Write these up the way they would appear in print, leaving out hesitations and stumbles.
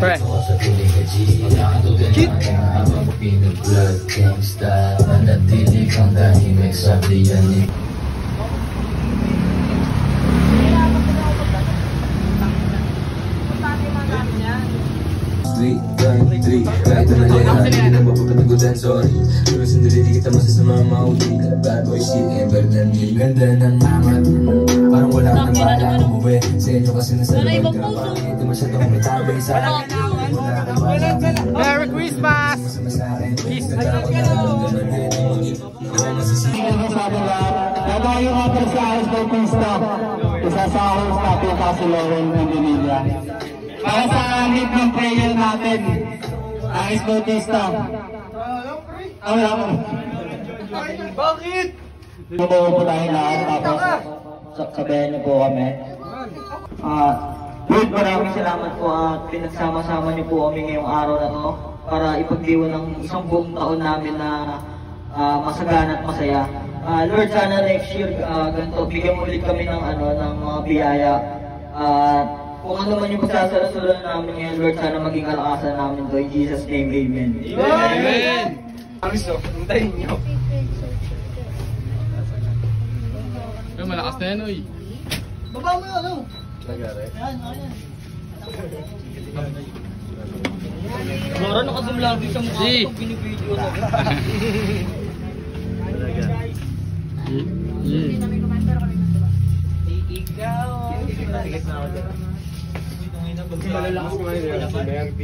Pre. Kit. Kahit na malera, hindi na mapapatagutan, sorry. Pero sandali di kita masasama mauwi. Bad boy shit, ever than me. Ganda ng mamat, parang wala ka nang bala umuwi. Sa inyo kasi nasa labag ka pa. Hindi masyadong umitabay sa akin. Merry Christmas! Peace! Nagayo nga pa sa Ice Boating Stop. Isa sa host natin kasi Lauren Mendoza. Para sa hit ng prayer natin, Ice Boating Stop. Wala mo. Bakit? Ito po tayo lahat, tapos sabayan niyo po kami. Lord, maraming salamat po at pinagsama-sama niyo po kami ngayong araw na to para ipagdiwan ng isang buong taon namin na masagana at masaya. Lord, sana next year ganito, bigyan ulit kami ng ng mga biyaya. Kung ano man yung pagsasalasulan namin ngayon, Lord, sana maging kalakasan namin to. In Jesus' name, amen. Amen! Aviso, hintayin nyo. Ay, malakas na yan, oy. Baba mo yun, ano? Nagare. Yan, yan. Loro, nakazoom lagi sa mukha Si. ko pag binibideo na.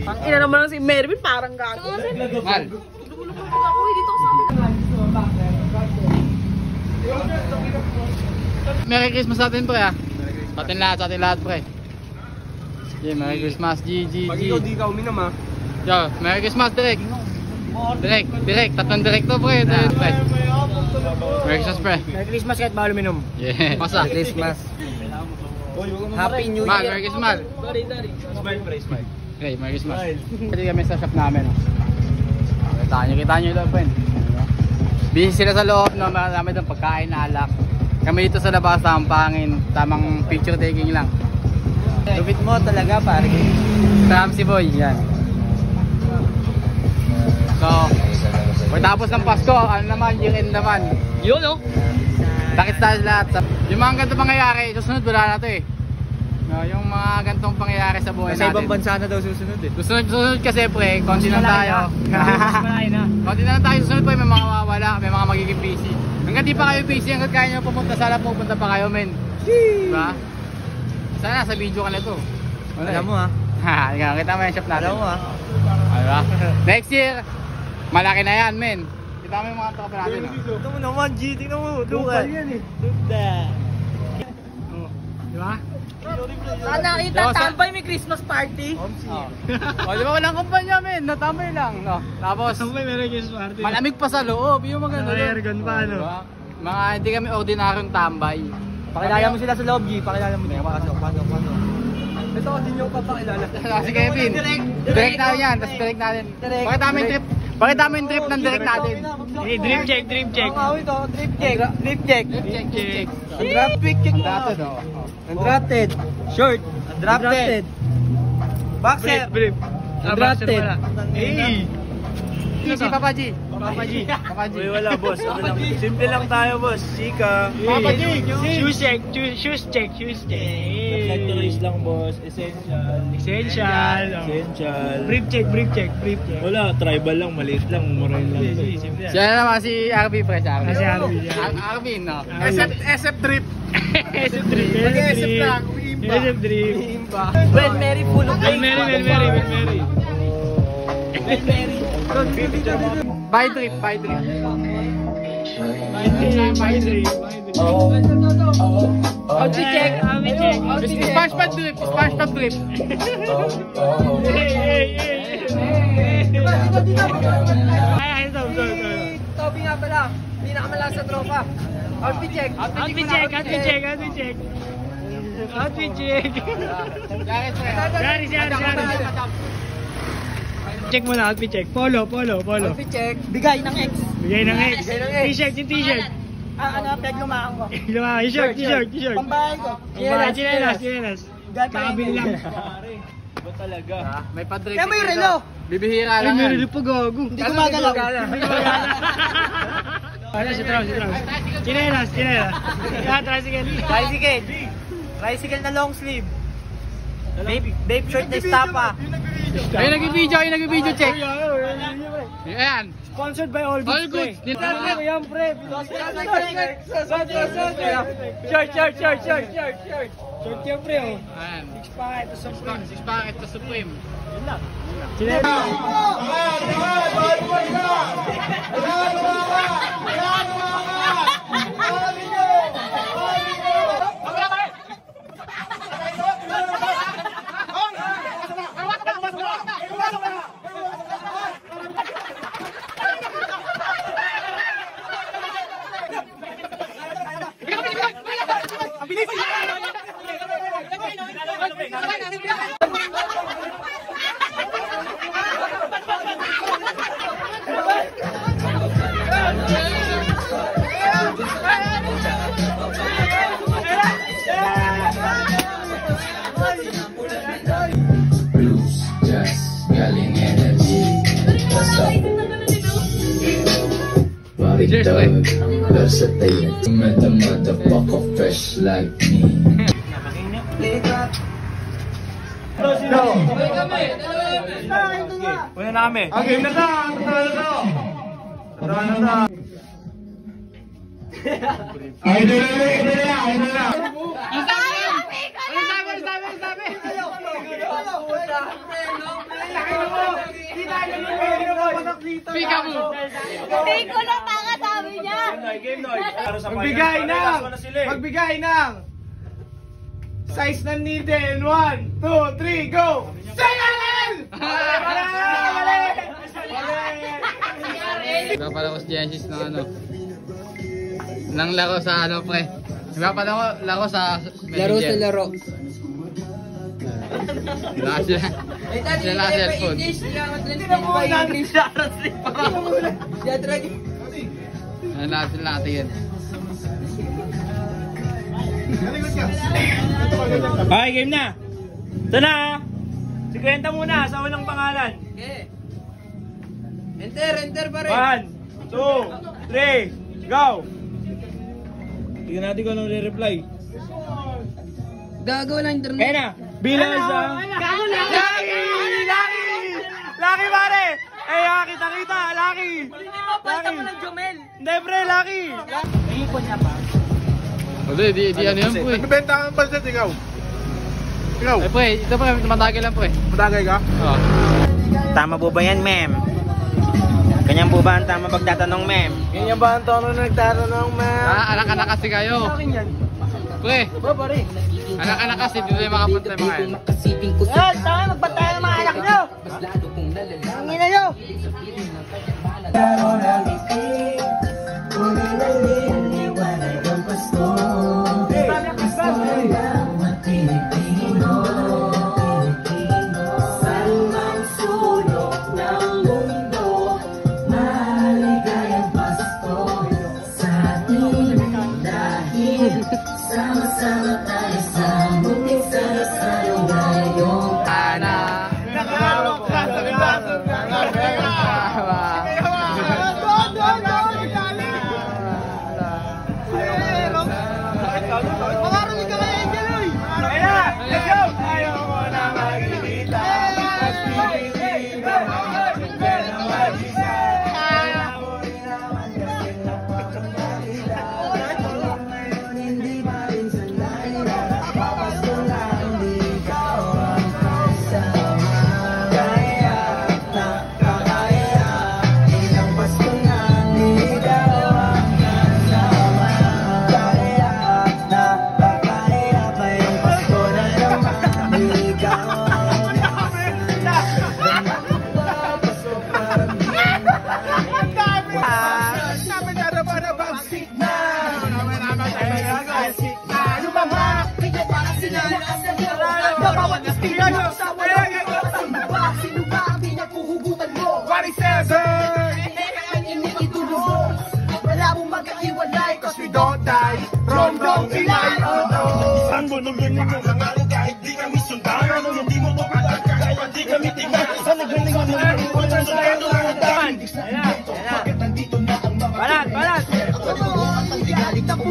Ang ina naman lang si Mervin, parang gago. Mal. Ako, dito sa Merry Christmas sa atin, pre, ha? Sa atin lahat, pre. Yeah, Merry Christmas, G. Pag ikaw di ka uminom, ha? Yo, Merry Christmas, direct. Direct. Tatlong direct to, pre. Pre. Merry Christmas, pre. Merry Christmas kahit bawal uminom. Yeah. Masa? Christmas. Happy New Mal, Year. Merry Christmas. Smile, pre, smile. Okay, Merry Christmas. Pwede kami sa shop namin, no? Kita nyo ito, friend. Busy sila sa loob, no? Marami itong pagkain na alak. Kami dito sa labas, pangin. Tamang picture taking lang. Lupit mo talaga, pare. Si Boy, yan. So, pagtapos ng Pasko, ano naman, year end naman. Yun, no? Takit tayo lahat. Yung mga ganitong pangyayari, susunod wala na ito, eh. No, yung mga ganitong pangyayari sa buhay natin. Sa ibang bansa na daw susunod, eh. Susunod kasi, pre, konti na tayo. Konti na tayo, susunod, pre, may mga mawawala, may mga magiging busy. Hanggang di pa kayo busy, hanggang kaya nyo pumunta, sana pupunta pa kayo, men. Diba? Sana sa video ka na to. Alam mo, ha? Kita mo yung shop natin. Alam mo, ha? Diba? Next year, malaki na yan, men. Kita mo yung mga tropa natin, no? Ito mo naman, G. Tingnan mo. Dukan. Diba? Sana kita tambay may Christmas party. O, diba walang kumpanya, men? Natambay lang, no? Tapos, Merry Christmas party. malamig pa sa loob. Yung maganda doon. Airgun pa, ano? Diba? Mga hindi kami ordinaryong tambay. Pakilala mo sila sa loob, G. Pakilala mo. Pasok. Ito, din yung papakilala. Si Kevin. Direct na yan. Tapos direct natin. Pakita mo yung trip. Pakita mo yung trip ng direct natin. Dream check. Ang ito, drip check. Undrafted check. Undrafted, oh. Undrafted. Short. Undrafted. Boxer. Brief. Undrafted. Hey! Si Papa G. Papa G. Papa G. Uy, wala, boss. Simple lang tayo, boss. Chika. Papa G. Shoes check. Reflectories lang, boss. Essential. Brief check. Wala, tribal lang, maliit lang, moral lang. Siya na naman si RB, pre. Si RB. Si RB. RB, no? SF Drip. SF Drip. Well, Mary full of Well, Mary. By drip. Outfit check. SpongeBob drip. Toby nga pala, pinakamala sa tropa. Outfit check. Check mo na, outfit check. Polo. Outfit check. Bigay ng X. Bigay ng X. T-shirt. Peg lumakan ko. T-shirt. Pambahay ko. Chinelas. Kakabili lang. Ba talaga? May pa-drive. Kaya may relo. Bibihira lang yan. pa gago. Hindi ko magalaw. Ano si Travis? Chinelas. Tricycle. Tricycle na long sleeve. Babe shirt na estapa. Ayun, nag-video, check. Ayan. Sponsored by All All Goods. goods. Yan, pre. Shirt yan, pre. Ayan. Six packet to Supreme. Six packet to Supreme. Blues, jazz, galing energy. Basta Paritag, versatile. Motherfucker fresh like me. Una na kami. Okay, na to. Pika mo. Hindi ko na tanga, sabi niya. Magbigay ng size ng needle. 1, 2, 3, go! Sayan! Nagpapalako si Genesis ng ano? Nang laro sa ano, pre? Nagpapalako sa Messenger. laro. Wala sila. Sila cellphone. Wala sila natin. Okay, game na. Ito na. 50 muna sa unang pangalan. Enter pa rin. 1, 2, 3, go! Tingnan natin kung anong re-reply. Gagawa ng internet. Kaya na. Bilang sa... Lucky pare! Eh, kita. Lucky! Lucky! Jomel. Hindi, pre, Lucky! Hindi, di ano yan, pre. Nagbibenta ka ng pansit, ikaw. Eh, pre, ito pre, matagal lang, pre. Matagay ka? Oo. Tama po ba yan, ma'am? Ganyan po ba ang tama pagtatanong, ma'am? Ganyan ba ang tono nagtatanong, ma'am? Anak-anak kasi kayo. Pre, anak-anak kasi, dito yung makapunta yung mga yan. Yan, tama, magpantay ng mga anak nyo. Ang ina nyo. Sama-sama tayo sa munting sana-sanang gayong Saan mo nung ganyan yung mga kahit di kami sundan? Ano hindi mo mapatag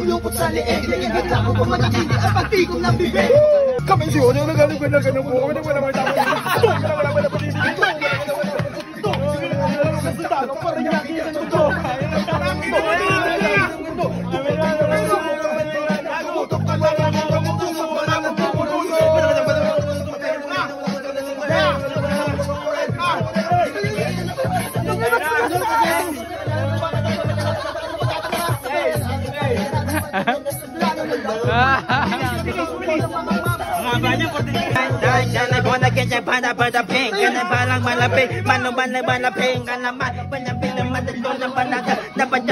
pumulupot sa leeg. Inigit lang ko pumanatili ang pagtigong ng bibig. Kami siya, yung nagaling ko na ganun po. Kami naman naman tapos. Dapat